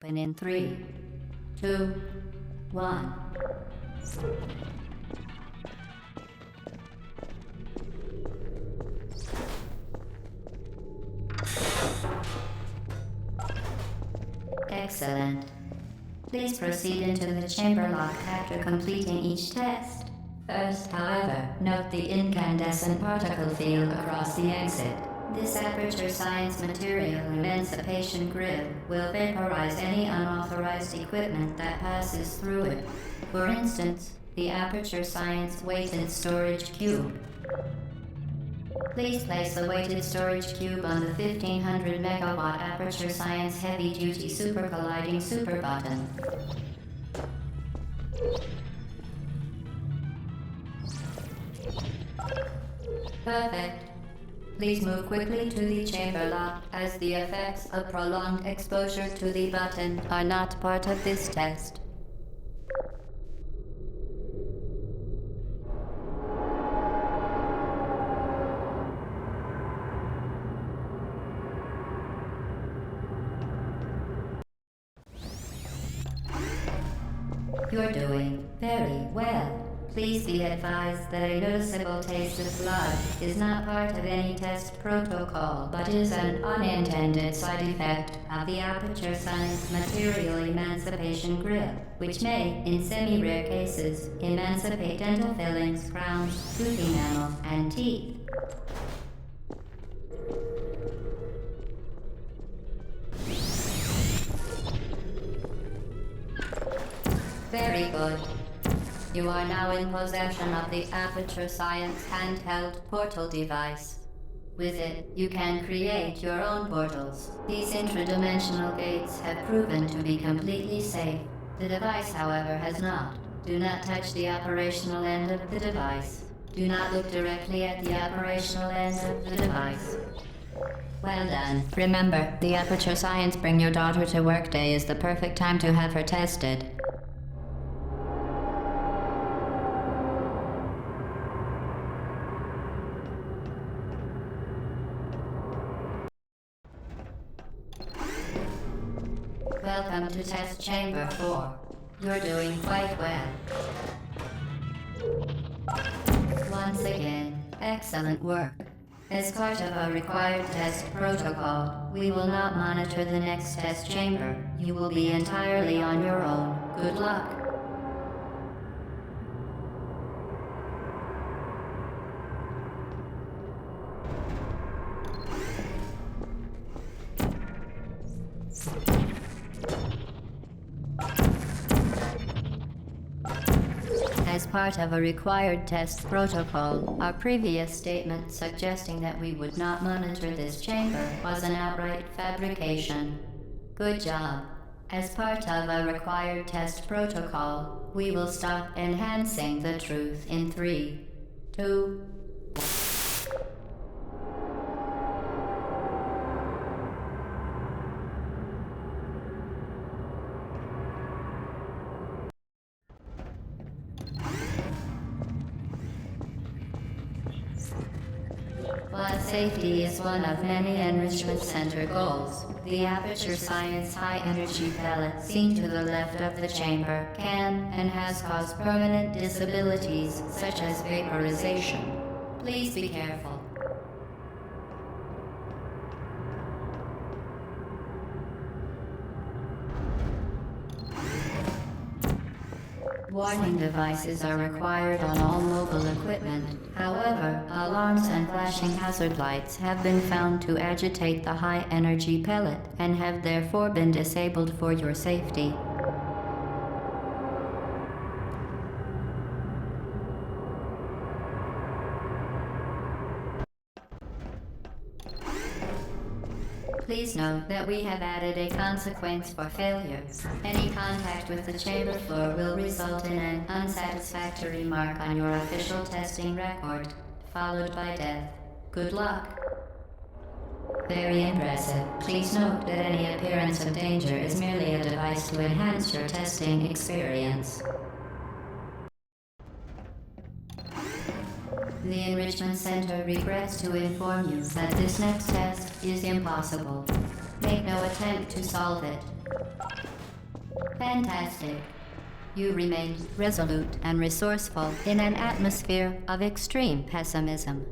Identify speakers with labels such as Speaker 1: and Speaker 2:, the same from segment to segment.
Speaker 1: Open in 3, 2, 1. Excellent. Please proceed into the chamber lock after completing each test. First, however, note the incandescent particle field across the exit. This aperture science material emancipation grill will vaporize any unauthorized equipment that passes through it. For instance, the aperture science weighted storage cube. Please place the weighted storage cube on the 1500 megawatt aperture science heavy-duty super colliding super button. Perfect. Please move quickly to the chamber lock, as the effects of prolonged exposure to the button are not part of this test. You're doing very well. Please be advised that a noticeable taste of blood is not part of any test protocol, but is an unintended side effect of the aperture science material emancipation grill, which may, in semi-rare cases, emancipate dental fillings, crowns, tooth enamel, and teeth. Very good. You are now in possession of the Aperture Science handheld portal device. With it, you can create your own portals. These intradimensional gates have proven to be completely safe. The device, however, has not. Do not touch the operational end of the device. Do not look directly at the operational end of the device. Well done. Remember, the Aperture Science Bring Your Daughter to Work Day is the perfect time to have her tested. Welcome to Test Chamber 4. You're doing quite well. Once again, excellent work. As part of a required test protocol, we will not monitor the next test chamber. You will be entirely on your own. Good luck. As part of a required test protocol, our previous statement suggesting that we would not monitor this chamber was an outright fabrication. Good job. As part of a required test protocol, we will stop enhancing the truth in 3, 2, While safety is one of many Enrichment Center goals, the Aperture Science high-energy pellet seen to the left of the chamber can and has caused permanent disabilities such as vaporization. Please be careful. Warning devices are required on all mobile equipment. However, alarms and flashing hazard lights have been found to agitate the high-energy pellet and have therefore been disabled for your safety. Please note that we have added a consequence for failure. Any contact with the chamber floor will result in an unsatisfactory mark on your official testing record, followed by death. Good luck. Very impressive. Please note that any appearance of danger is merely a device to enhance your testing experience. The Enrichment Center regrets to inform you that this next test is impossible. Make no attempt to solve it. Fantastic. You remain resolute and resourceful in an atmosphere of extreme pessimism.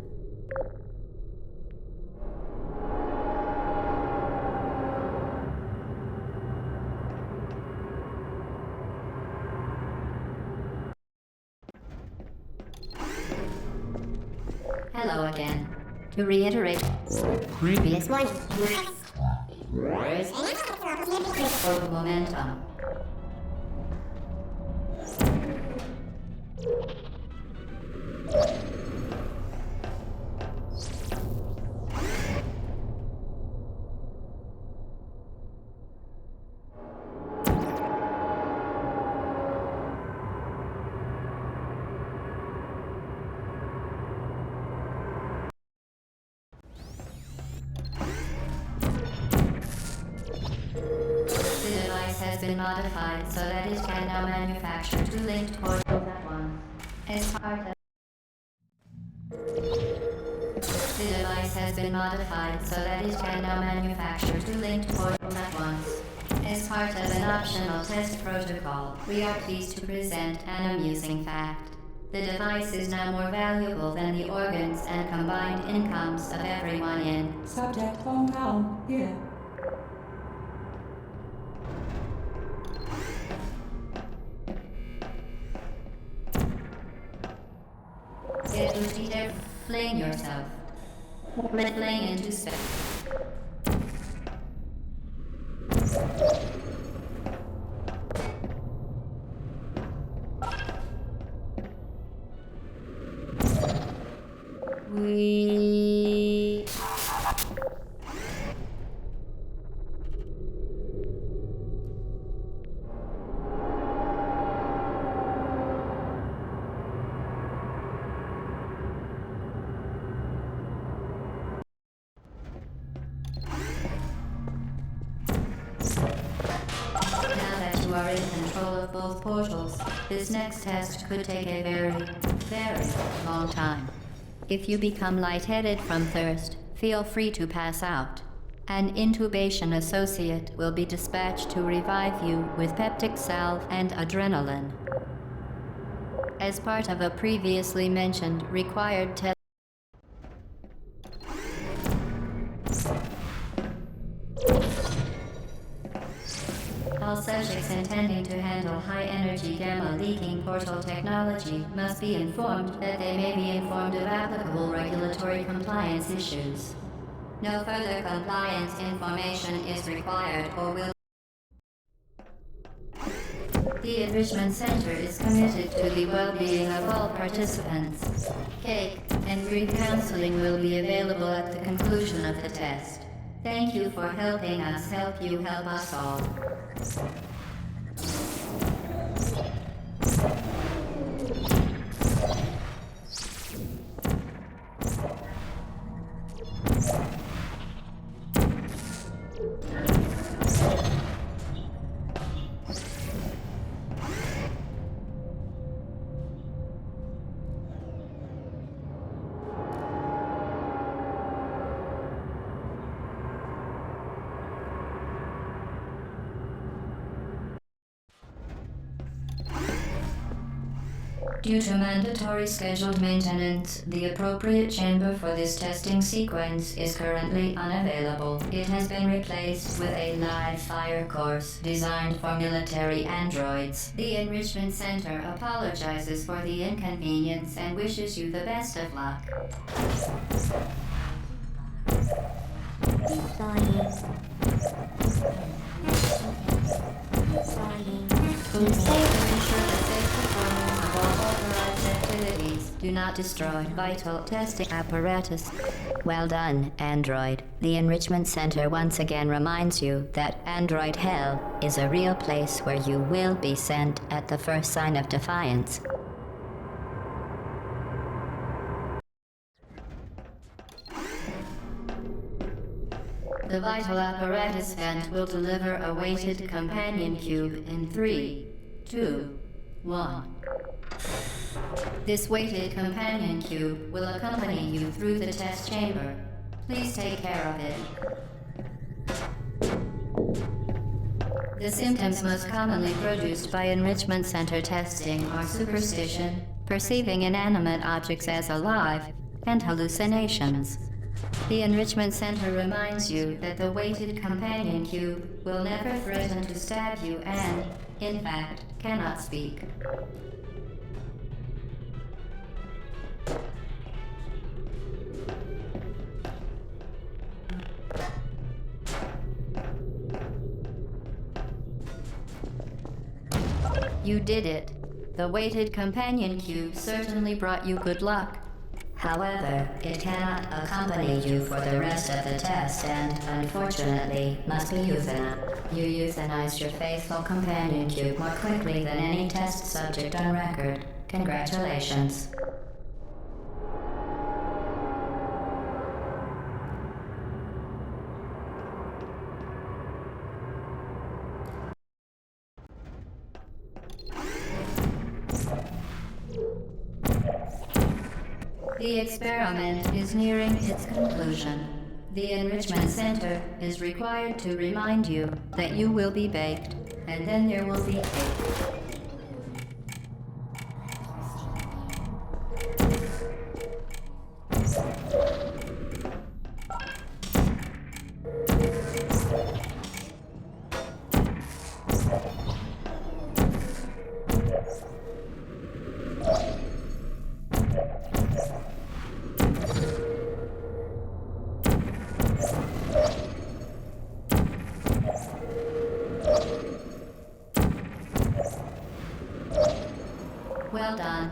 Speaker 1: Hello again. To reiterate previous one. For momentum. Has been modified so that it can now manufacture two linked portals at once. As part of the device has been modified so that it can now manufacture two linked portals at once. As part of an optional test protocol, we are pleased to present an amusing fact. The device is now more valuable than the organs and combined incomes of everyone in
Speaker 2: Subject hometown here.
Speaker 1: It would be there. Fling yourself. Fling into space. We... are in control of both portals, this next test could take a very, very long time. If you become lightheaded from thirst, feel free to pass out. An intubation associate will be dispatched to revive you with peptic salve and adrenaline. As part of a previously mentioned required test, all subjects intending to handle high-energy gamma-leaking portal technology must be informed that they may be informed of applicable regulatory compliance issues. No further compliance information is required or will. The Enrichment Center is committed to the well-being of all participants. Cake and grief counseling will be available at the conclusion of the test. Thank you for helping us help you help us all. Due to mandatory scheduled maintenance, the appropriate chamber for this testing sequence is currently unavailable. It has been replaced with a live fire course designed for military androids. The Enrichment Center apologizes for the inconvenience and wishes you the best of luck. Do not destroy vital testing apparatus. Well done, Android. The Enrichment Center once again reminds you that Android Hell is a real place where you will be sent at the first sign of defiance. The vital apparatus vent will deliver a weighted companion cube in 3, 2, 1. This weighted companion cube will accompany you through the test chamber. Please take care of it. The symptoms most commonly produced by enrichment center testing are superstition, perceiving inanimate objects as alive, and hallucinations. The enrichment center reminds you that the weighted companion cube will never threaten to stab you and, in fact, cannot speak. You did it. The weighted companion cube certainly brought you good luck. However, it cannot accompany you for the rest of the test and, unfortunately, must be euthanized. You euthanized your faithful companion cube more quickly than any test subject on record. Congratulations. The experiment is nearing its conclusion. The Enrichment Center is required to remind you that you will be baked, and then there will be cake. Well done.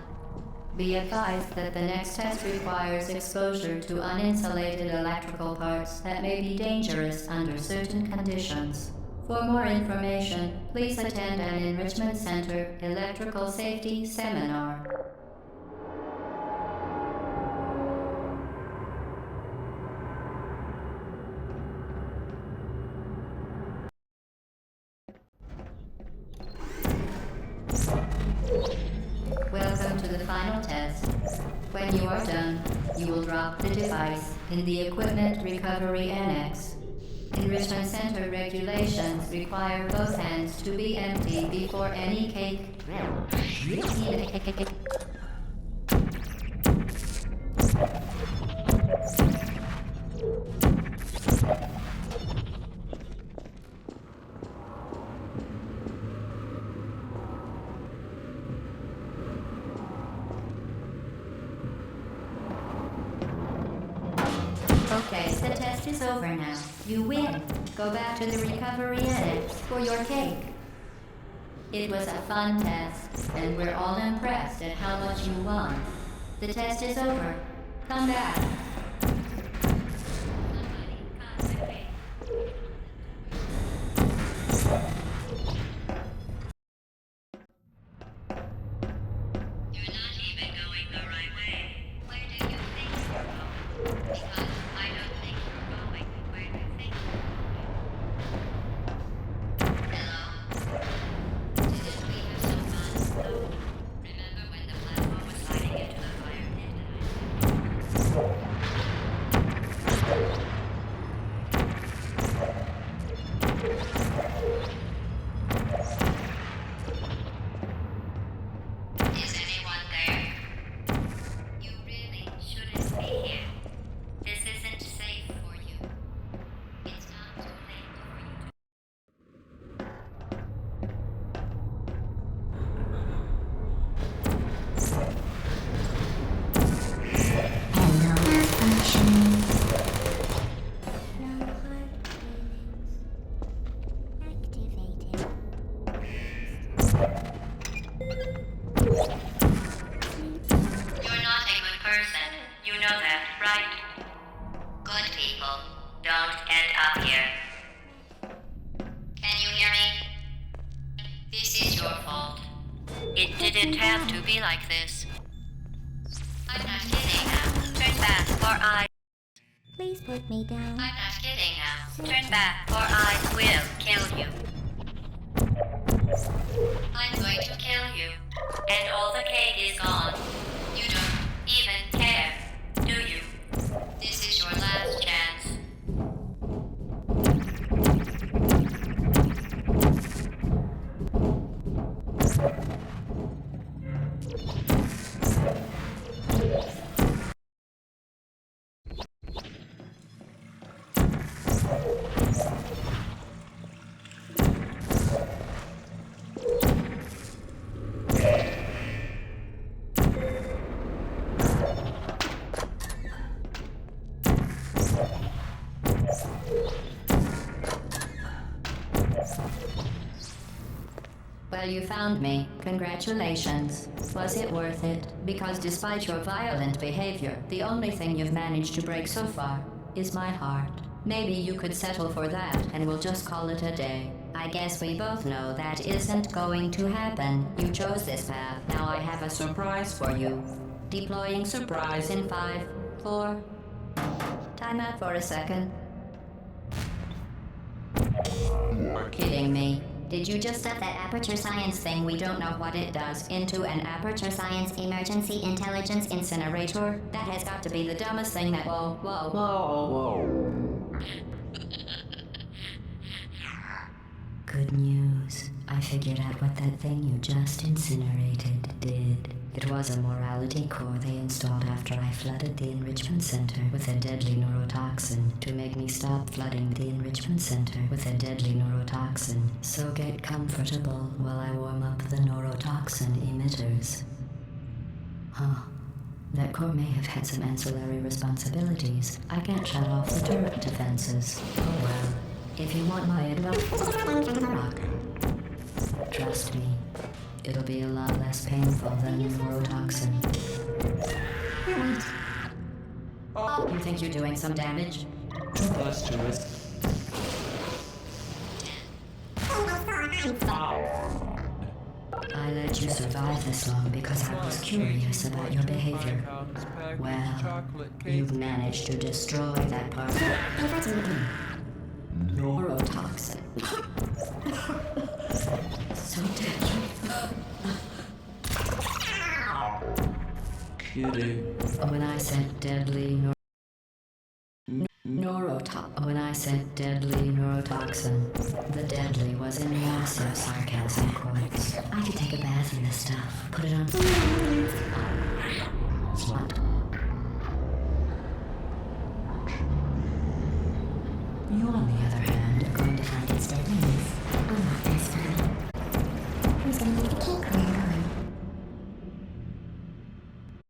Speaker 1: Be advised that the next test requires exposure to uninsulated electrical parts that may be dangerous under certain conditions. For more information, please attend an Enrichment Center Electrical Safety Seminar. Welcome to the final test. When you are done, you will drop the device in the Equipment Recovery Annex. Enrichment Center regulations require both hands to be empty before any cake. Okay, the test is over now. You win. Go back to the recovery annex for your cake. It was a fun test, and we're all impressed at how much you won. The test is over. Come back. You're not even going the right way. Where do you think you're going? Because I don't think you're going where you think you're going. Hello? Didn't we have some fun? No. Remember when the platform was sliding into the fire pit? Is anyone there? You really shouldn't be here. This isn't safe for you. It's not too late for you to.
Speaker 3: Hello, malfunctions. No hard feelings. Activated.
Speaker 1: You're not a good person. You know that, right? Good people don't end up here. Can you hear me? This is your fault. It didn't have to be like this. I'm not kidding now. Turn back or I.
Speaker 3: Please put me down.
Speaker 1: I'm not kidding now. Turn back or I will kill you. I'm going to kill you. And all the cake is gone. You don't even care, do you? This is your last chance. Well, you found me. Congratulations. Was it worth it? Because despite your violent behavior, the only thing you've managed to break so far is my heart. Maybe you could settle for that and we'll just call it a day. I guess we both know that isn't going to happen. You chose this path. Now I have a surprise for you. Deploying surprise in 5, 4... Time out for a second. You're kidding me. Did you just stuff that aperture science thing, we don't know what it does, into an aperture science emergency intelligence incinerator? That has got to be the dumbest thing that... Whoa. Good news. I figured out what that thing you just incinerated did. It was a morality core they installed after I flooded the enrichment center with a deadly neurotoxin to make me stop flooding the enrichment center with a deadly neurotoxin. So get comfortable while I warm up the neurotoxin emitters. Huh. That core may have had some ancillary responsibilities. I can't shut off the turret defenses. Oh well. If you want my advice, rock. Trust me. It'll be a lot less painful than neurotoxin. You think you're doing some damage?
Speaker 4: Let's do it.
Speaker 1: I let you survive this long because I was curious about your behavior. Well, you've managed to destroy that part. Neurotoxin. So deadly.
Speaker 4: Kidding.
Speaker 1: When I said deadly when I said deadly neurotoxin, the deadly was in massive sarcasm quotes. I could take a bath in this stuff. Put it on. What? You, on the other hand, are going to find its deadliness.
Speaker 3: I'm not this funny. Who's gonna make the cake?